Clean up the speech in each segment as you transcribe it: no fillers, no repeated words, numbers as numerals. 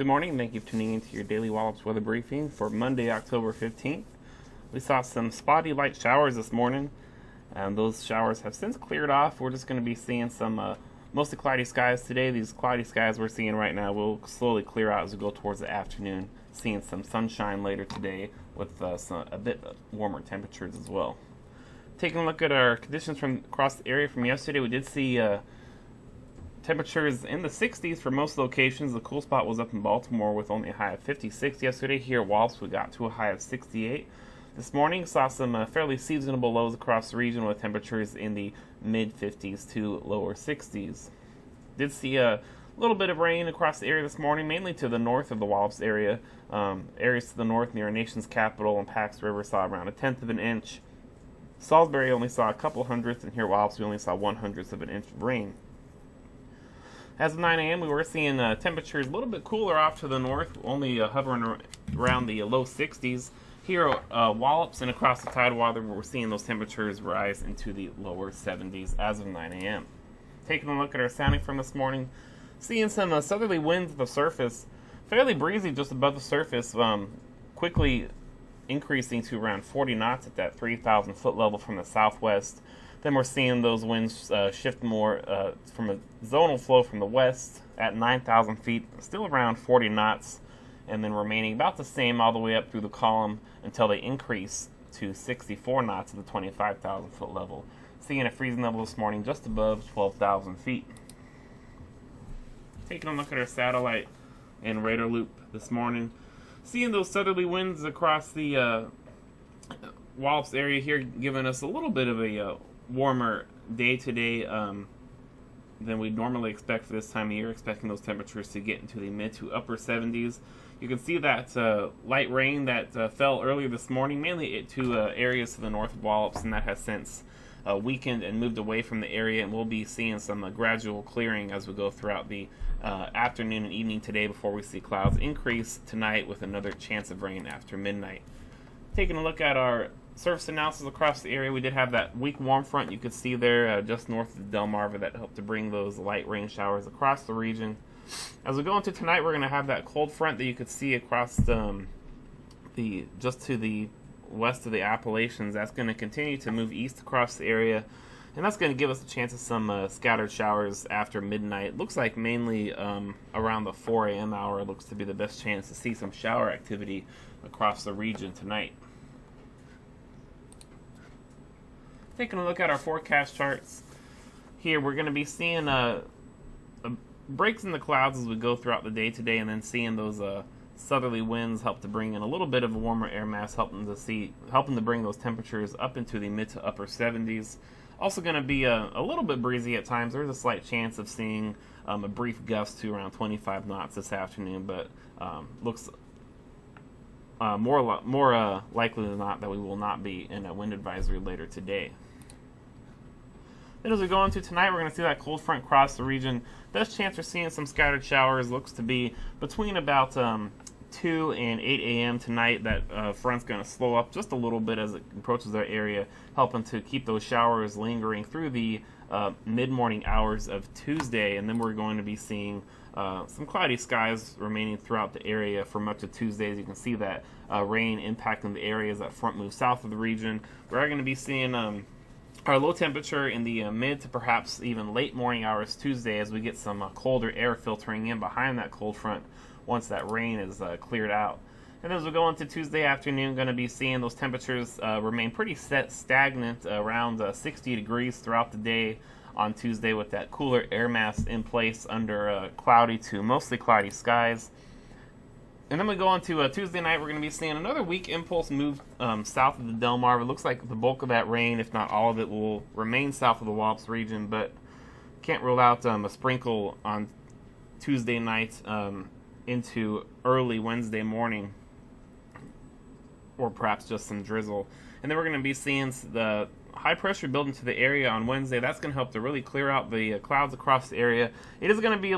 Good morning. Thank you for tuning into your daily Wallops weather briefing for Monday, October 15th. We saw some spotty light showers this morning, and those showers have since cleared off. We're just going to be seeing some mostly cloudy skies today. These cloudy skies we're seeing right now will slowly clear out as we go towards the afternoon, seeing some sunshine later today with a bit warmer temperatures as well. Taking a look at our conditions from across the area from yesterday, we did see temperatures in the 60s for most locations. The cool spot was up in Baltimore with only a high of 56 yesterday. Here at Wallops, we got to a high of 68. This morning, saw some fairly seasonable lows across the region with temperatures in the mid-50s to lower 60s. Did see a little bit of rain across the area this morning, mainly to the north of the Wallops area. Areas to the north near our nation's capital and Pax River saw around 1/10 of an inch. Salisbury only saw a couple hundredths, and here at Wallops we only saw 1/100th of an inch of rain. As of 9 a.m., we were seeing temperatures a little bit cooler off to the north, only hovering around the low 60s. Here at Wallops and across the Tidewater, we're seeing those temperatures rise into the lower 70s as of 9 a.m. Taking a look at our sounding from this morning, seeing some southerly winds at the surface, fairly breezy just above the surface, quickly increasing to around 40 knots at that 3,000 foot level from the southwest. Then we're seeing those winds shift more from a zonal flow from the west at 9,000 feet, still around 40 knots, and then remaining about the same all the way up through the column until they increase to 64 knots at the 25,000 foot level. Seeing a freezing level this morning just above 12,000 feet. Taking a look at our satellite and radar loop this morning, seeing those southerly winds across the Wallops area here, giving us a little bit of a warmer day today than we'd normally expect for this time of year, expecting those temperatures to get into the mid to upper 70s. You can see that light rain that fell earlier this morning, mainly to areas to the north of Wallops, and that has since weakened and moved away from the area, and we'll be seeing some gradual clearing as we go throughout the afternoon and evening today before we see clouds increase tonight with another chance of rain after midnight. Taking a look at our surface analysis across the area, we did have that weak warm front you could see there just north of Delmarva that helped to bring those light rain showers across the region. As we go into tonight, we're going to have that cold front that you could see across just to the west of the Appalachians. That's going to continue to move east across the area, and that's going to give us a chance of some scattered showers after midnight. Looks like mainly around the 4 a.m. hour looks to be the best chance to see some shower activity across the region tonight. Taking a look at our forecast charts here, we're going to be seeing breaks in the clouds as we go throughout the day today, and then seeing those southerly winds help to bring in a little bit of a warmer air mass, helping to bring those temperatures up into the mid to upper 70s. Also going to be a little bit breezy at times. There's a slight chance of seeing a brief gust to around 25 knots this afternoon, but looks more likely than not that we will not be in a wind advisory later today. Then as we go into tonight, we're going to see that cold front cross the region. Best chance for seeing some scattered showers looks to be between about 2 and 8 a.m. tonight. That front's going to slow up just a little bit as it approaches our area, helping to keep those showers lingering through the mid-morning hours of Tuesday. And then we're going to be seeing some cloudy skies remaining throughout the area for much of Tuesday. As you can see that rain impacting the area as that front moves south of the region. We're going to be seeing our low temperature in the mid to perhaps even late morning hours Tuesday as we get some colder air filtering in behind that cold front once that rain is cleared out. And as we go into Tuesday afternoon, going to be seeing those temperatures remain pretty stagnant around 60 degrees throughout the day on Tuesday, with that cooler air mass in place under cloudy to mostly cloudy skies. And then we go on to Tuesday night, we're going to be seeing another weak impulse move south of the Delmarva. It looks like the bulk of that rain, if not all of it, will remain south of the Wallops region, but can't rule out a sprinkle on Tuesday night into early Wednesday morning, or perhaps just some drizzle. And then we're going to be seeing the high pressure build into the area on Wednesday. That's going to help to really clear out the clouds across the area. It is going to be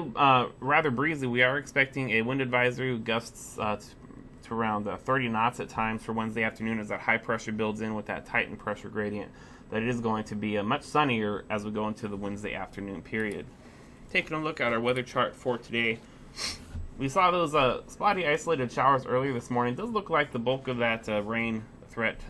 rather breezy. We are expecting a wind advisory with gusts to around 30 knots at times for Wednesday afternoon as that high pressure builds in with that tightened pressure gradient. That it is going to be much sunnier as we go into the Wednesday afternoon period. Taking a look at our weather chart for today, We saw those spotty isolated showers earlier this morning. It does look like the bulk of that rain threat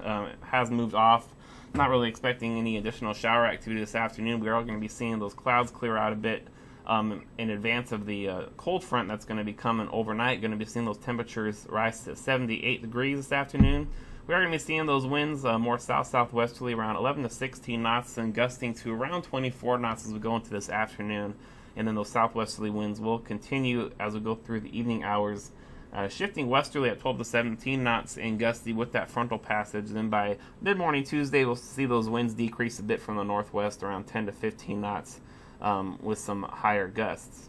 has moved off. Not really expecting any additional shower activity this afternoon. We are going to be seeing those clouds clear out a bit in advance of the cold front that's going to be coming overnight. Going to be seeing those temperatures rise to 78 degrees this afternoon. We are going to be seeing those winds more south-southwesterly around 11 to 16 knots and gusting to around 24 knots as we go into this afternoon. And then those southwesterly winds will continue as we go through the evening hours, shifting westerly at 12 to 17 knots and gusty with that frontal passage. Then by mid-morning Tuesday, we'll see those winds decrease a bit from the northwest, around 10 to 15 knots with some higher gusts.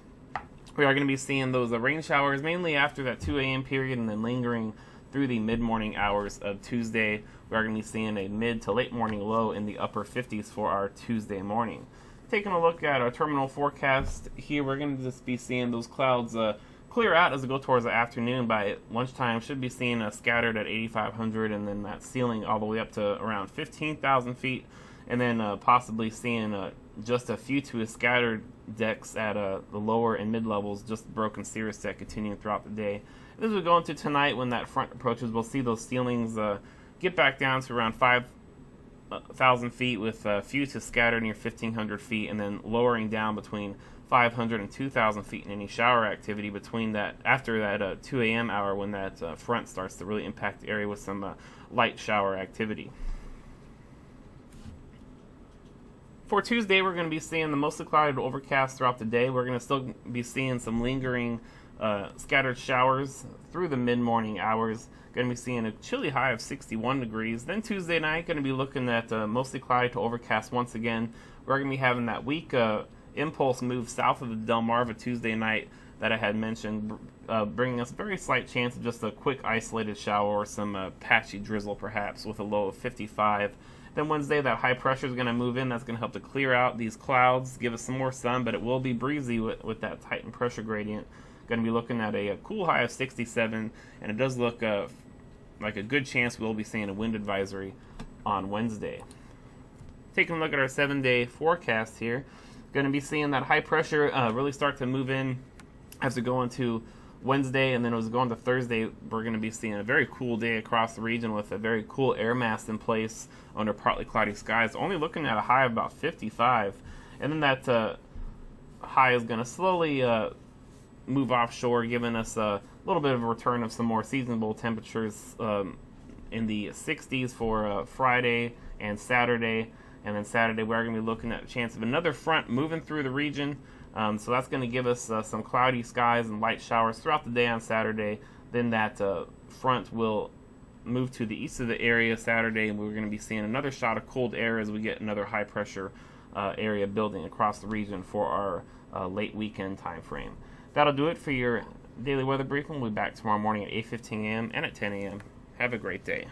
We are going to be seeing those rain showers mainly after that 2 a.m. period and then lingering through the mid-morning hours of Tuesday. We are going to be seeing a mid to late morning low in the upper 50s for our Tuesday morning. Taking a look at our terminal forecast here, we're going to just be seeing those clouds clear out as we go towards the afternoon. By lunchtime, should be seeing scattered at 8,500 and then that ceiling all the way up to around 15,000 feet, and then possibly seeing just a few to a scattered decks at the lower and mid levels, just broken cirrus deck continuing throughout the day. As we go into tonight, when that front approaches, we'll see those ceilings get back down to around 5,000 feet with a few to scatter near 1,500 feet, and then lowering down between 500 and 2,000 feet in any shower activity between that after that 2 a.m. hour when that front starts to really impact the area with some light shower activity. For Tuesday, we're going to be seeing the mostly cloudy to overcast throughout the day. We're going to still be seeing some lingering scattered showers through the mid-morning hours. Going to be seeing a chilly high of 61 degrees. Then Tuesday night, going to be looking at mostly cloudy to overcast once again. We're going to be having that weak impulse move south of the Delmarva Tuesday night that I had mentioned, bringing us a very slight chance of just a quick isolated shower or some patchy drizzle perhaps with a low of 55. Then Wednesday, that high pressure is going to move in. That's going to help to clear out these clouds, give us some more sun, but it will be breezy with that tightened pressure gradient. Going to be looking at a cool high of 67, and it does look like a good chance we'll be seeing a wind advisory on Wednesday. Taking a look at our 7-day forecast here, going to be seeing that high pressure really start to move in as we go into Wednesday, and then as we go into Thursday, we're going to be seeing a very cool day across the region with a very cool air mass in place under partly cloudy skies, only looking at a high of about 55, and then that high is going to slowly move offshore, giving us a little bit of a return of some more seasonable temperatures in the 60s for Friday and Saturday. And then Saturday, we're going to be looking at a chance of another front moving through the region. So that's going to give us some cloudy skies and light showers throughout the day on Saturday. Then that front will move to the east of the area Saturday, and we're going to be seeing another shot of cold air as we get another high pressure area building across the region for our late weekend time frame. That'll do it for your daily weather briefing. We'll be back tomorrow morning at 8:15 a.m. and at 10 a.m. Have a great day.